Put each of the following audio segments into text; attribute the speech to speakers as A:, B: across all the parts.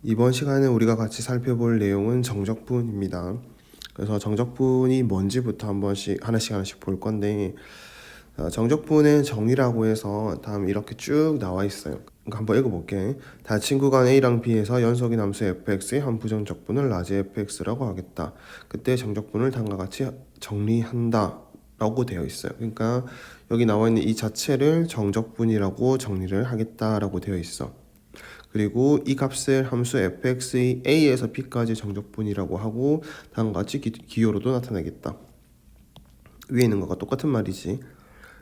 A: 이번 시간에 우리가 같이 살펴볼 내용은 정적분입니다. 그래서 정적분이 뭔지부터 하나씩 볼 건데, 정적분의 정의라고 해서 다음 이렇게 쭉 나와 있어요. 그러니까 한번 읽어볼게. 닫힌 구간 A랑 B에서 연속인 함수 fx의 한 부정적분을 라지 fx라고 하겠다. 그때 정적분을 다음과 같이 정리한다 라고 되어 있어요. 그러니까 여기 나와 있는 이 자체를 정적분이라고 정리를 하겠다라고 되어 있어. 그리고 이 값을 함수 fx의 a에서 b까지 정적분이라고 하고 다음과 같이 기호로도 나타내겠다. 위에 있는 것과 똑같은 말이지.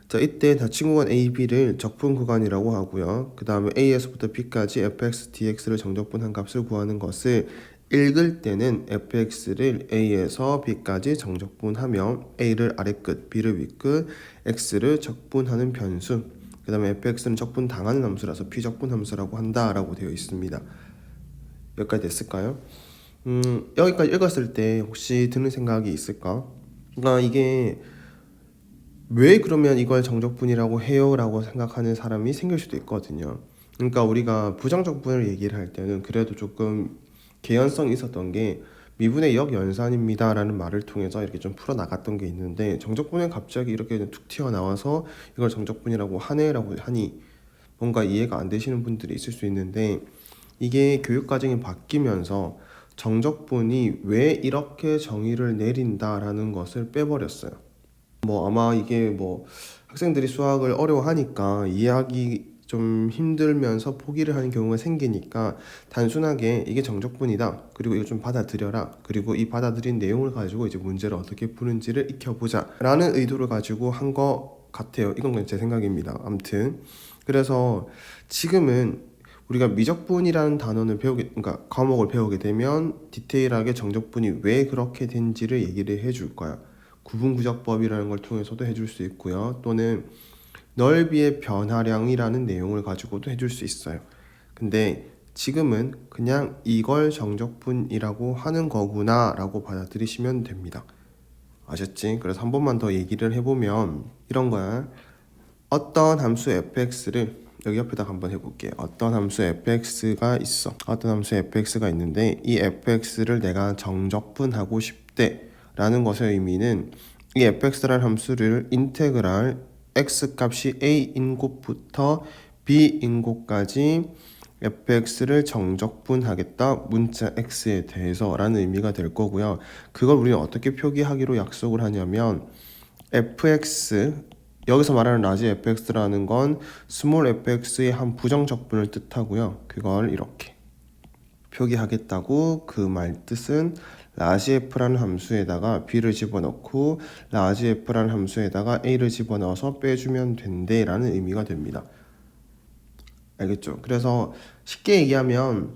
A: 자, 이때 닫힌 구간 a, b를 적분 구간이라고 하고요. 그 다음에 a에서부터 b까지 fx, dx를 정적분한 값을 구하는 것을 읽을 때는 fx를 a에서 b까지 정적분하며 a를 아래끝, b를 윗끝, x를 적분하는 변수, 그 다음에 fx는 적분당하는 함수라서 비적분 함수라고 한다라고 되어 있습니다. 여기까지 됐을까요? 여기까지 읽었을 때 혹시 드는 생각이 있을까? 그러니까 이게 왜 그러면 이걸 정적분이라고 해요? 라고 생각하는 사람이 생길 수도 있거든요. 그러니까 우리가 부정적분을 얘기를 할 때는 그래도 조금 개연성이 있었던 게 미분의 역연산입니다 라는 말을 통해서 이렇게 좀 풀어나갔던 게 있는데, 정적분에 갑자기 이렇게 툭 튀어나와서 이걸 정적분이라고 하네 라고 하니 뭔가 이해가 안 되시는 분들이 있을 수 있는데, 이게 교육과정이 바뀌면서 정적분이 왜 이렇게 정의를 내린다라는 것을 빼버렸어요. 아마 이게 학생들이 수학을 어려워하니까 이해하기 좀 힘들면서 포기를 하는 경우가 생기니까 단순하게 이게 정적분이다, 그리고 이거 좀 받아들여라, 그리고 이 받아들인 내용을 가지고 이제 문제를 어떻게 푸는지를 익혀보자 라는 의도를 가지고 한 것 같아요. 이건 그냥 제 생각입니다. 아무튼 그래서 지금은 우리가 미적분이라는 단어를 그러니까 과목을 배우게 되면 디테일하게 정적분이 왜 그렇게 된지를 얘기를 해줄 거야. 구분구적법이라는 걸 통해서도 해줄 수 있고요. 또는 넓이의 변화량이라는 내용을 가지고도 해줄 수 있어요. 근데 지금은 그냥 이걸 정적분이라고 하는 거구나 라고 받아들이시면 됩니다. 아셨지? 그래서 한 번만 더 얘기를 해보면 이런 거야. 어떤 함수 fx를 여기 옆에다 한번 해볼게요. 어떤 함수 fx가 있어. 어떤 함수 fx가 있는데 이 fx를 내가 정적분하고 싶대 라는 것의 의미는 이 fx라는 함수를 인테그랄 x 값이 a인 곳부터 b인 곳까지 fx를 정적분하겠다 문자 x에 대해서 라는 의미가 될 거고요. 그걸 우리는 어떻게 표기하기로 약속을 하냐면 fx, 여기서 말하는 라지 fx라는 건 스몰 fx의 한 부정적분을 뜻하고요. 그걸 이렇게 표기하겠다고, 그 말 뜻은 라지 f라는 함수에다가 b를 집어넣고 라지 f라는 함수에다가 a를 집어넣어서 빼주면 된대 라는 의미가 됩니다. 알겠죠? 그래서 쉽게 얘기하면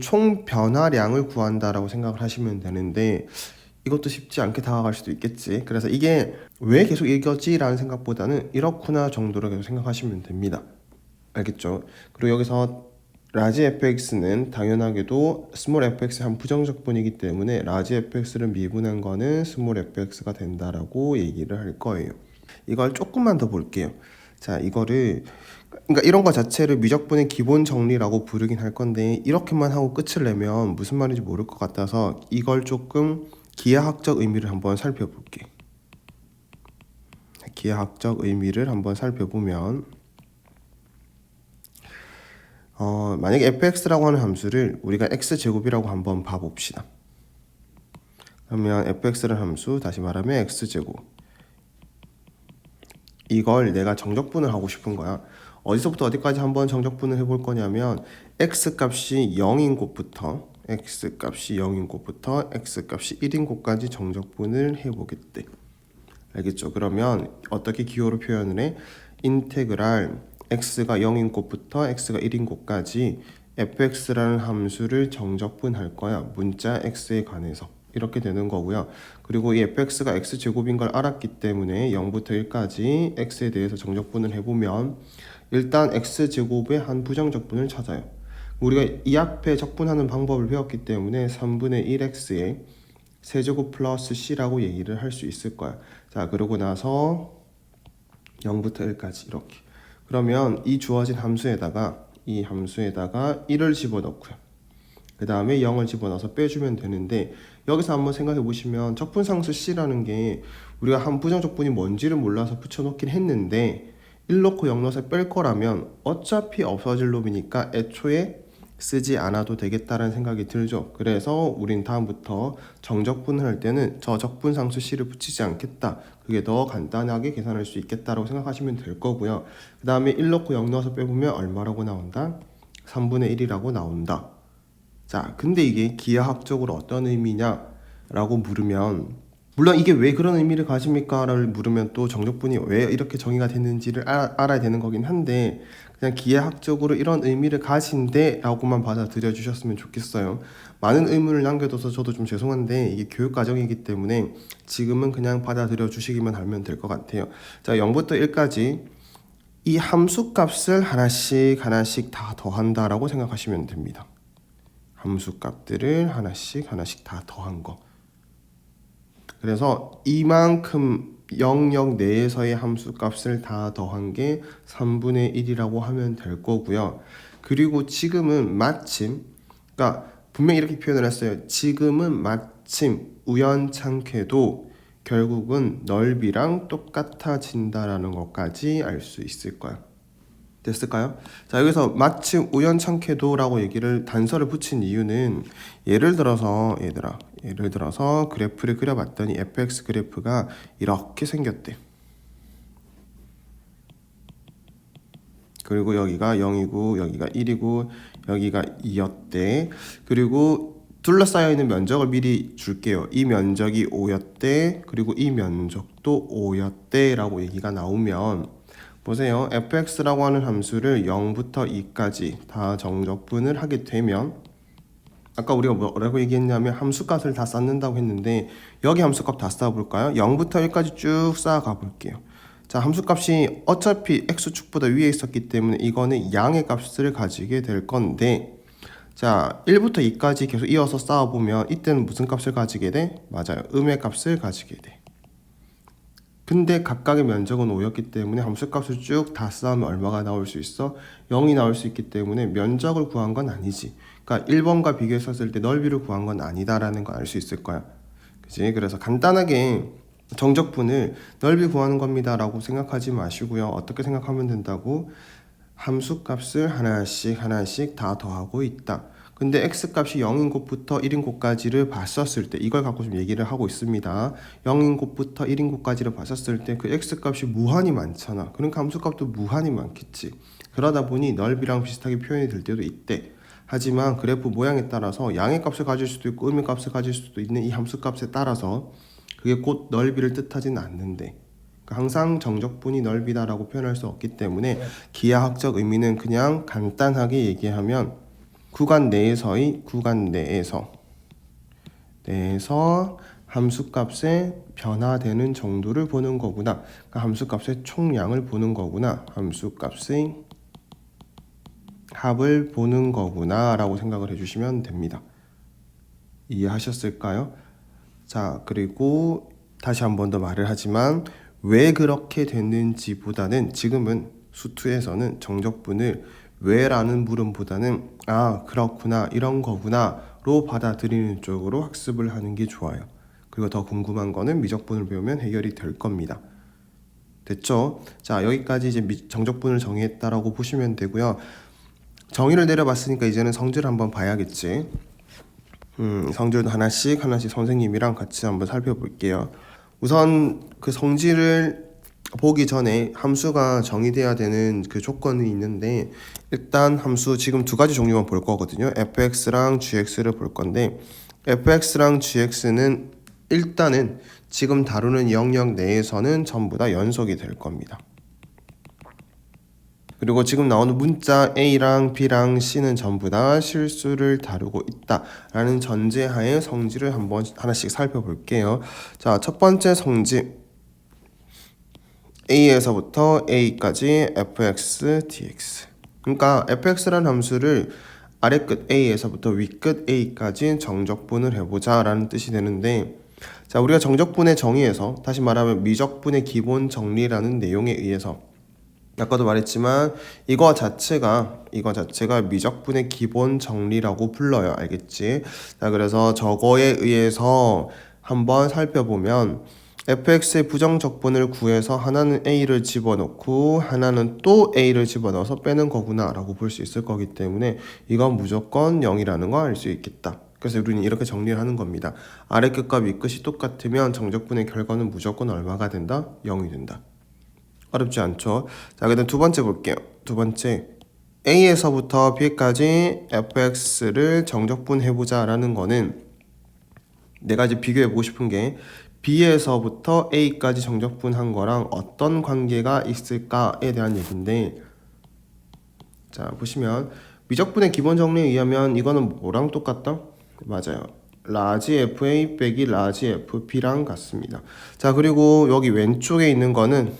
A: 총 변화량을 구한다라고 생각을 하시면 되는데, 이것도 쉽지 않게 다가갈 수도 있겠지. 그래서 이게 왜 계속 이거지? 라는 생각보다는 이렇구나 정도로 계속 생각하시면 됩니다. 알겠죠? 그리고 여기서 라지 fx는 당연하게도 스몰 fx의 한 부정적분이기 때문에 라지 fx를 미분한 거는 스몰 fx가 된다라고 얘기를 할 거예요. 이걸 조금만 더 볼게요. 자, 그러니까 이런 거 자체를 미적분의 기본 정리라고 부르긴 할 건데, 이렇게만 하고 끝을 내면 무슨 말인지 모를 것 같아서 이걸 조금 기하학적 의미를 한번 살펴볼게. 기하학적 의미를 한번 살펴보면 만약에 fx라고 하는 함수를 우리가 x제곱이라고 한번 봐봅시다. 그러면 fx라는 함수, 다시 말하면 x제곱, 이걸 내가 정적분을 하고 싶은 거야. 어디서부터 어디까지 한번 정적분을 해볼 거냐면 x값이 0인 곳부터 x값이 1인 곳까지 정적분을 해보겠대. 알겠죠? 그러면 어떻게 기호로 표현을 해? 인테그랄 x가 0인 곳부터 x가 1인 곳까지 fx라는 함수를 정적분할 거야. 문자 x에 관해서. 이렇게 되는 거고요. 그리고 이 fx가 x제곱인 걸 알았기 때문에 0부터 1까지 x에 대해서 정적분을 해보면 일단 x제곱의 한 부정적분을 찾아요. 우리가 이 앞에 적분하는 방법을 배웠기 때문에 3분의 1x에 세제곱 플러스 c라고 얘기를 할 수 있을 거야. 자, 그러고 나서 0부터 1까지 이렇게. 그러면 이 주어진 함수에다가 1을 집어넣고요. 그 다음에 0을 집어넣어서 빼주면 되는데, 여기서 한번 생각해 보시면 적분상수 C라는 게 우리가 한 부정적분이 뭔지를 몰라서 붙여놓긴 했는데 1 넣고 0 넣어서 뺄 거라면 어차피 없어질 놈이니까 애초에 쓰지 않아도 되겠다라는 생각이 들죠. 그래서 우린 다음부터 정적분을 할 때는 저 적분상수 C를 붙이지 않겠다. 그게 더 간단하게 계산할 수 있겠다라고 생각하시면 될 거고요. 그 다음에 1 넣고 0 넣어서 빼보면 얼마라고 나온다? 3분의 1이라고 나온다. 자, 근데 이게 기하학적으로 어떤 의미냐라고 물으면, 물론 이게 왜 그런 의미를 가집니까를 물으면 또 정적분이 왜 이렇게 정의가 됐는지를 알아야 되는 거긴 한데, 그냥 기하학적으로 이런 의미를 가진대 라고만 받아들여 주셨으면 좋겠어요. 많은 의문을 남겨둬서 저도 좀 죄송한데 이게 교육과정이기 때문에 지금은 그냥 받아들여 주시기만 하면 될 것 같아요. 자, 0부터 1까지 이 함수값을 하나씩 다 더한다 라고 생각하시면 됩니다. 함수값들을 하나씩 다 더한 거. 그래서 이만큼 영역 내에서의 함수값을 다 더한 게 3분의 1이라고 하면 될 거고요. 그리고 지금은 마침, 그러니까 분명히 이렇게 표현을 했어요. 지금은 마침 우연찮게도 결국은 넓이랑 똑같아진다라는 것까지 알 수 있을 거야. 됐을까요? 자, 여기서 마침 우연찮게도 라고 얘기를 단서를 붙인 이유는, 예를 들어서 그래프를 그려봤더니 fx 그래프가 이렇게 생겼대. 그리고 여기가 0이고 여기가 1이고 여기가 2였대. 그리고 둘러싸여 있는 면적을 미리 줄게요. 이 면적이 5였대. 그리고 이 면적도 5였대 라고 얘기가 나오면, 보세요. fx라고 하는 함수를 0부터 2까지 다 정적분을 하게 되면, 아까 우리가 뭐라고 얘기했냐면 함수값을 다 쌓는다고 했는데, 여기 함수값 다 쌓아볼까요? 0부터 1까지 쭉 쌓아가 볼게요. 자, 함수값이 어차피 x축보다 위에 있었기 때문에 이거는 양의 값을 가지게 될 건데, 자, 1부터 2까지 계속 이어서 쌓아보면 이때는 무슨 값을 가지게 돼? 맞아요. 음의 값을 가지게 돼. 근데 각각의 면적은 5였기 때문에 함수값을 쭉 다 쌓으면 얼마가 나올 수 있어? 0이 나올 수 있기 때문에 면적을 구한 건 아니지. 그러니까 1번과 비교했을 때 넓이를 구한 건 아니다라는 걸 알 수 있을 거야. 그치? 그래서 간단하게 정적분을 넓이 구하는 겁니다 라고 생각하지 마시고요. 어떻게 생각하면 된다고? 함수값을 하나씩 다 더하고 있다. 근데 x값이 0인 곳부터 1인 곳까지를 봤었을 때, 이걸 갖고 좀 얘기를 하고 있습니다. 0인 곳부터 1인 곳까지를 봤었을 때 그 x값이 무한히 많잖아. 그러니까 함수값도 무한히 많겠지. 그러다 보니 넓이랑 비슷하게 표현이 될 때도 있대. 하지만 그래프 모양에 따라서 양의 값을 가질 수도 있고 음의 값을 가질 수도 있는 이 함수값에 따라서 그게 곧 넓이를 뜻하지는 않는데, 항상 정적분이 넓이다라고 표현할 수 없기 때문에 기하학적 의미는 그냥 간단하게 얘기하면 구간 내에서 함수값의 변화되는 정도를 보는 거구나. 그러니까 함수값의 총량을 보는 거구나. 함수값의 합을 보는 거구나 라고 생각을 해주시면 됩니다. 이해하셨을까요? 자, 그리고 다시 한 번 더 말을 하지만 왜 그렇게 됐는지 보다는, 지금은 수투에서는 정적분을 왜라는 물음보다는 그렇구나, 이런 거구나로 받아들이는 쪽으로 학습을 하는 게 좋아요. 그리고 더 궁금한 거는 미적분을 배우면 해결이 될 겁니다. 됐죠? 자, 여기까지 이제 정적분을 정의했다라고 보시면 되고요. 정의를 내려봤으니까 이제는 성질을 한번 봐야겠지. 성질도 하나씩 선생님이랑 같이 한번 살펴볼게요. 우선 그 성질을 보기 전에 함수가 정의돼야 되는 그 조건이 있는데, 일단 함수 지금 두 가지 종류만 볼 거거든요. fx랑 gx를 볼 건데, fx랑 gx는 일단은 지금 다루는 영역 내에서는 전부 다 연속이 될 겁니다. 그리고 지금 나오는 문자 A랑 B랑 C는 전부 다 실수를 다루고 있다라는 전제하에 성질을 한번 하나씩 살펴볼게요. 자, 첫 번째 성질 A에서부터 A까지 fx, dx. 그러니까 fx라는 함수를 아래끝 A에서부터 위끝 A까지 정적분을 해보자 라는 뜻이 되는데, 자, 우리가 정적분의 정의에서, 다시 말하면 미적분의 기본 정리라는 내용에 의해서 아까도 말했지만 이거 자체가 미적분의 기본 정리라고 불러요. 알겠지? 자, 그래서 저거에 의해서 한번 살펴보면 fx의 부정적분을 구해서 하나는 a를 집어넣고 하나는 또 a를 집어넣어서 빼는 거구나 라고 볼 수 있을 거기 때문에 이건 무조건 0이라는 거 알 수 있겠다. 그래서 우리는 이렇게 정리를 하는 겁니다. 아래 끝과 윗 끝이 똑같으면 정적분의 결과는 무조건 얼마가 된다? 0이 된다. 어렵지 않죠? 자, 그다음 두 번째 볼게요. 두 번째, A에서부터 B까지 fx를 정적분해보자 라는 거는 내가 이제 비교해보고 싶은 게 B에서부터 A까지 정적분한 거랑 어떤 관계가 있을까에 대한 얘기인데, 자, 보시면 미적분의 기본 정리에 의하면 이거는 뭐랑 똑같다? 맞아요. 라지 FA 빼기 라지 FB랑 같습니다. 자, 그리고 여기 왼쪽에 있는 거는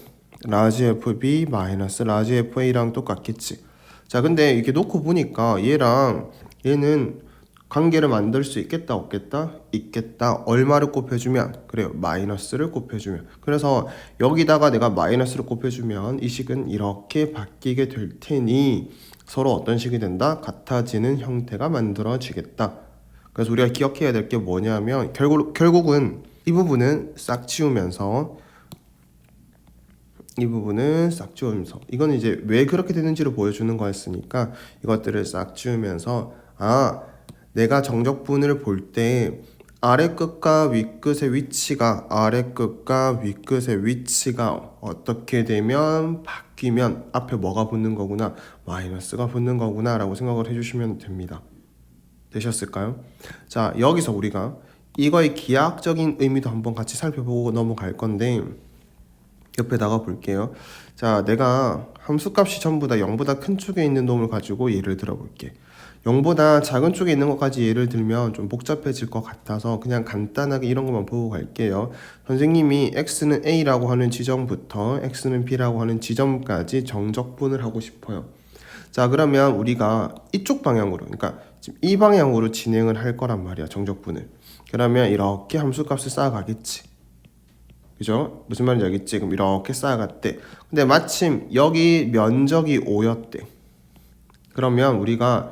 A: 라지 FB 마이너스 라지 FA랑 똑같겠지. 자, 근데 이렇게 놓고 보니까 얘랑 얘는 관계를 만들 수 있겠다 없겠다? 있겠다. 얼마를 곱해주면? 그래요, 마이너스를 곱해주면. 그래서 여기다가 내가 마이너스를 곱해주면 이 식은 이렇게 바뀌게 될 테니 서로 어떤 식이 된다? 같아지는 형태가 만들어지겠다. 그래서 우리가 기억해야 될 게 뭐냐면 결국은 이 부분은 싹 지우면서 이거는 이제 왜 그렇게 되는지를 보여주는 거였으니까 이것들을 싹 지우면서 내가 정적분을 볼 때 아래 끝과 윗 끝의 위치가 어떻게 되면 바뀌면 앞에 뭐가 붙는 거구나, 마이너스가 붙는 거구나 라고 생각을 해주시면 됩니다. 되셨을까요? 자, 여기서 우리가 이거의 기하학적인 의미도 한번 같이 살펴보고 넘어갈 건데 옆에다가 볼게요. 자, 내가 함수값이 전부 다 0보다 큰 쪽에 있는 놈을 가지고 예를 들어볼게. 0보다 작은 쪽에 있는 것까지 예를 들면 좀 복잡해질 것 같아서 그냥 간단하게 이런 것만 보고 갈게요. 선생님이 x는 a라고 하는 지점부터 x는 b라고 하는 지점까지 정적분을 하고 싶어요. 자, 그러면 우리가 이쪽 방향으로, 그러니까 지금 이 방향으로 진행을 할 거란 말이야, 정적분을. 그러면 이렇게 함수값을 쌓아가겠지. 그죠? 무슨 말인지 알겠지? 그럼 이렇게 쌓아갔대. 근데 마침 여기 면적이 5였대. 그러면 우리가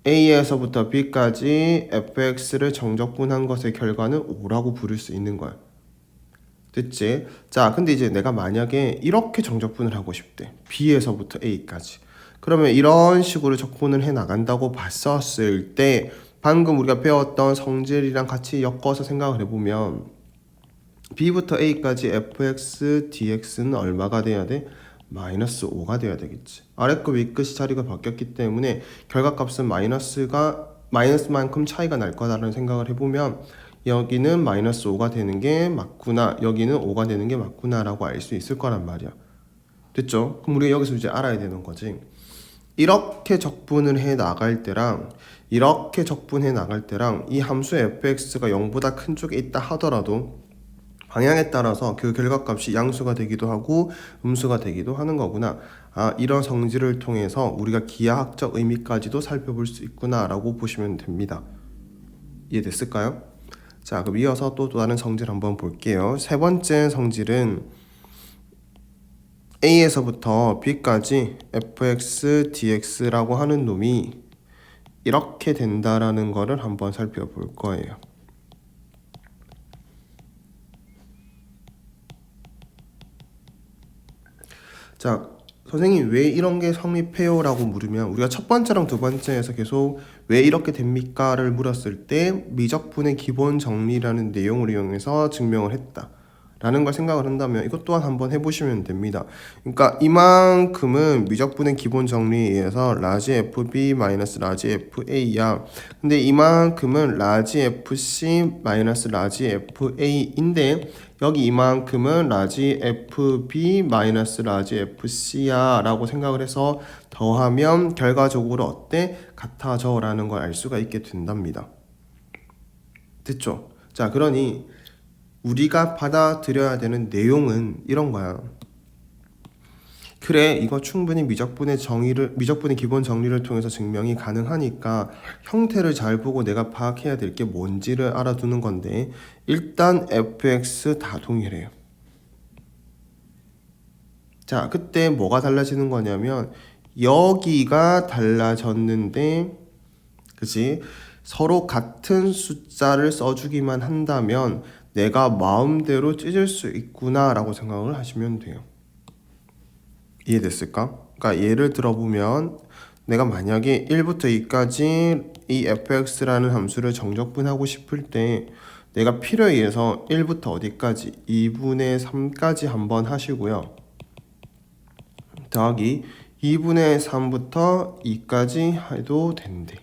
A: A에서부터 B까지 fx를 정적분한 것의 결과는 5라고 부를 수 있는 거야. 됐지? 자, 근데 이제 내가 만약에 이렇게 정적분을 하고 싶대. B에서부터 A까지. 그러면 이런 식으로 적분을 해 나간다고 봤었을 때 방금 우리가 배웠던 성질이랑 같이 엮어서 생각을 해보면 B부터 A까지 fx dx는 얼마가 돼야 돼? 마이너스 5가 돼야 되겠지. 아래끝 윗끝이 자리가 바뀌었기 때문에 결과값은 마이너스만큼 차이가 날 거다라는 생각을 해보면 여기는 마이너스 5가 되는 게 맞구나, 여기는 5가 되는 게 맞구나 라고 알 수 있을 거란 말이야. 됐죠? 그럼 우리가 여기서 이제 알아야 되는 거지. 이렇게 적분을 해 나갈 때랑 이렇게 적분해 나갈 때랑 이 함수 fx가 0보다 큰 쪽에 있다 하더라도 방향에 따라서 그 결과값이 양수가 되기도 하고 음수가 되기도 하는 거구나. 이런 성질을 통해서 우리가 기하학적 의미까지도 살펴볼 수 있구나 라고 보시면 됩니다. 이해됐을까요? 자, 그럼 이어서 또 다른 성질 한번 볼게요. 세 번째 성질은 A에서부터 B까지 fx dx라고 하는 놈이 이렇게 된다라는 거를 한번 살펴볼 거예요. 자, 선생님 왜 이런 게 성립해요? 라고 물으면 우리가 첫 번째랑 두 번째에서 계속 왜 이렇게 됩니까? 를 물었을 때 미적분의 기본 정리라는 내용을 이용해서 증명을 했다 라는 걸 생각을 한다면 이것 또한 한번 해보시면 됩니다. 그러니까 이만큼은 미적분의 기본 정리에 의해서 라지 FB 마이너스 라지 FA야. 근데 이만큼은 라지 FC 마이너스 라지 FA인데 여기 이만큼은 라지 FB 마이너스 라지 FC야 라고 생각을 해서 더하면 결과적으로 어때? 같아져 라는 걸 알 수가 있게 된답니다. 됐죠? 자, 그러니 우리가 받아들여야 되는 내용은 이런 거야. 그래, 이거 충분히 미적분의 기본 정리를 통해서 증명이 가능하니까 형태를 잘 보고 내가 파악해야 될 게 뭔지를 알아두는 건데 일단 fx 다 동일해요. 자, 그때 뭐가 달라지는 거냐면 여기가 달라졌는데, 그치? 서로 같은 숫자를 써주기만 한다면 내가 마음대로 찢을 수 있구나 라고 생각을 하시면 돼요. 이해됐을까? 그러니까 예를 들어보면 내가 만약에 1부터 2까지 이 fx라는 함수를 정적분하고 싶을 때 내가 필요에 의해서 1부터 어디까지 2분의 3까지 한번 하시고요. 더하기 2분의 3부터 2까지 해도 된대.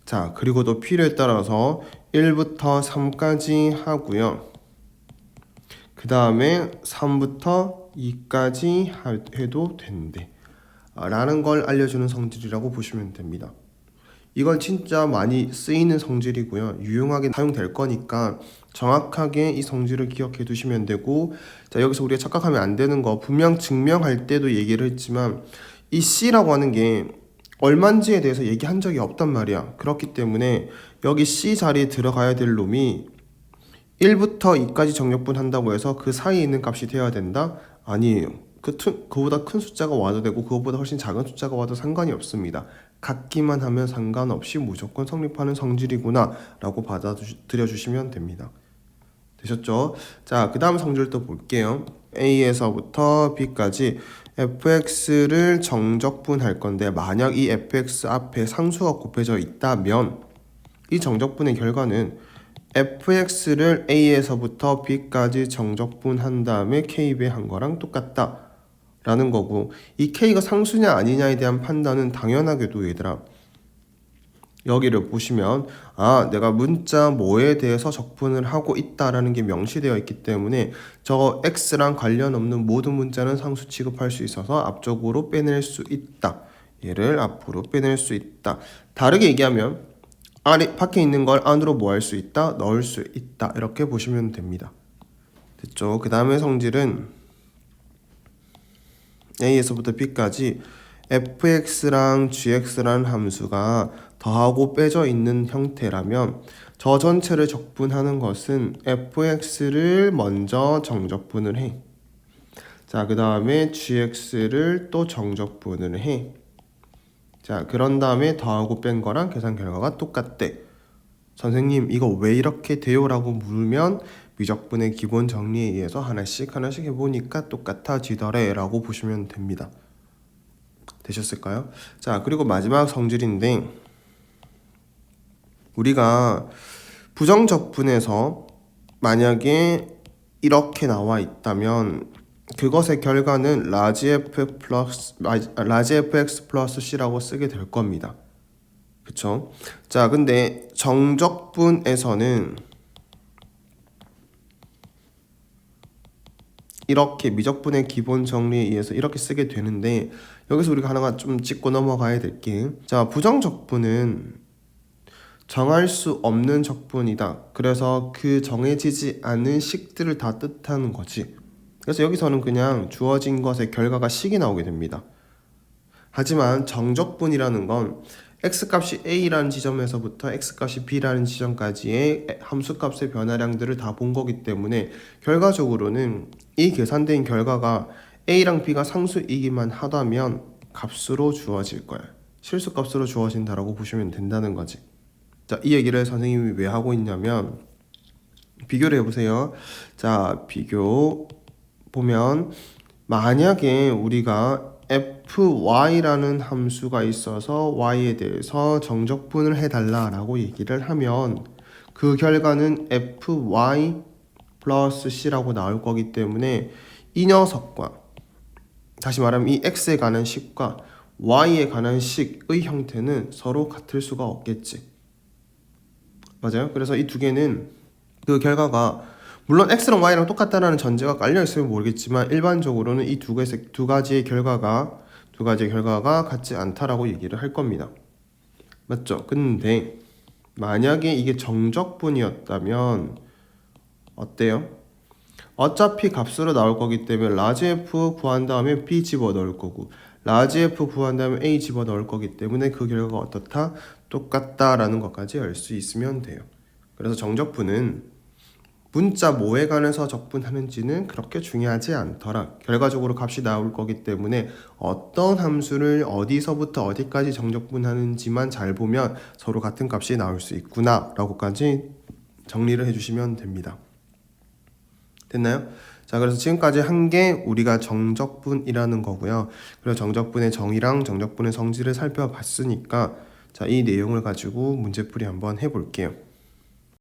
A: 자, 그리고 또 필요에 따라서 1부터 3까지 하고요. 그 다음에 3부터 2까지 해도 된대. 라는 걸 알려주는 성질이라고 보시면 됩니다. 이건 진짜 많이 쓰이는 성질이고요. 유용하게 사용될 거니까 정확하게 이 성질을 기억해 두시면 되고, 자, 여기서 우리가 착각하면 안 되는 거, 분명 증명할 때도 얘기를 했지만 이 C라고 하는 게 얼만지에 대해서 얘기한 적이 없단 말이야. 그렇기 때문에 여기 C 자리에 들어가야 될 놈이 1부터 2까지 정적분 한다고 해서 그 사이에 있는 값이 되어야 된다? 아니에요. 그보다 큰 숫자가 와도 되고 그거보다 훨씬 작은 숫자가 와도 상관이 없습니다. 같기만 하면 상관없이 무조건 성립하는 성질이구나 라고 받아들여 주시면 됩니다. 되셨죠? 자, 그 다음 성질 또 볼게요. A에서부터 B까지 fx를 정적분할 건데, 만약 이 fx 앞에 상수가 곱해져 있다면 이 정적분의 결과는 fx를 a에서부터 b까지 정적분한 다음에 k배한 거랑 똑같다 라는 거고, 이 k가 상수냐 아니냐에 대한 판단은 당연하게도 얘들아 여기를 보시면 내가 문자 뭐에 대해서 적분을 하고 있다라는 게 명시되어 있기 때문에 저 x랑 관련 없는 모든 문자는 상수 취급할 수 있어서 앞쪽으로 빼낼 수 있다. 얘를 앞으로 빼낼 수 있다. 다르게 얘기하면 밖에 있는 걸 안으로 뭐 할 수 있다? 넣을 수 있다. 이렇게 보시면 됩니다. 됐죠? 그 다음에 성질은 A에서부터 B까지 fx랑 gx라는 함수가 더하고 빼져 있는 형태라면 저 전체를 적분하는 것은 fx를 먼저 정적분을 해. 자, 그 다음에 gx를 또 정적분을 해. 자, 그런 다음에 더하고 뺀 거랑 계산 결과가 똑같대. 선생님, 이거 왜 이렇게 돼요? 라고 물으면 미적분의 기본 정리에 의해서 하나씩 해보니까 똑같아지더래 라고 보시면 됩니다. 되셨을까요? 자, 그리고 마지막 성질인데, 우리가 부정적분에서 만약에 이렇게 나와 있다면 그것의 결과는 라지 fx 플러스 c라고 쓰게 될 겁니다. 그쵸? 자, 근데 정적분에서는 이렇게 미적분의 기본 정리에 의해서 이렇게 쓰게 되는데, 여기서 우리가 하나가 좀 짚고 넘어가야 될 게, 자, 부정적분은 정할 수 없는 적분이다. 그래서 그 정해지지 않은 식들을 다 뜻하는 거지. 그래서 여기서는 그냥 주어진 것의 결과가 식이 나오게 됩니다. 하지만 정적분이라는 건 x값이 a라는 지점에서부터 x값이 b라는 지점까지의 함수값의 변화량들을 다 본 거기 때문에 결과적으로는 이 계산된 결과가 a랑 b가 상수이기만 하다면 값으로 주어질 거야. 실수값으로 주어진다라고 보시면 된다는 거지. 자, 이 얘기를 선생님이 왜 하고 있냐면, 비교를 해보세요. 자, 비교 보면 만약에 우리가 fy라는 함수가 있어서 y에 대해서 정적분을 해달라라고 얘기를 하면 그 결과는 fy 플러스 c라고 나올 거기 때문에 이 녀석과, 다시 말하면 이 x에 관한 식과 y에 관한 식의 형태는 서로 같을 수가 없겠지. 맞아요? 그래서 이 두 개는 그 결과가 물론 x랑 y랑 똑같다라는 전제가 깔려 있으면 모르겠지만 일반적으로는 이 두 가지의 결과가 같지 않다라고 얘기를 할 겁니다. 맞죠? 근데 만약에 이게 정적분이었다면 어때요? 어차피 값으로 나올 거기 때문에 라지 f 구한 다음에 b 집어넣을 거고, 라지 f 구한 다음에 a 집어넣을 거기 때문에 그 결과가 어떻다? 똑같다라는 것까지 알 수 있으면 돼요. 그래서 정적분은 문자 뭐에 관해서 적분하는지는 그렇게 중요하지 않더라. 결과적으로 값이 나올 거기 때문에 어떤 함수를 어디서부터 어디까지 정적분하는지만 잘 보면 서로 같은 값이 나올 수 있구나 라고까지 정리를 해주시면 됩니다. 됐나요? 자, 그래서 지금까지 한 게 우리가 정적분이라는 거고요. 그리고 정적분의 정의랑 정적분의 성질을 살펴봤으니까 자, 이 내용을 가지고 문제풀이 한번 해볼게요.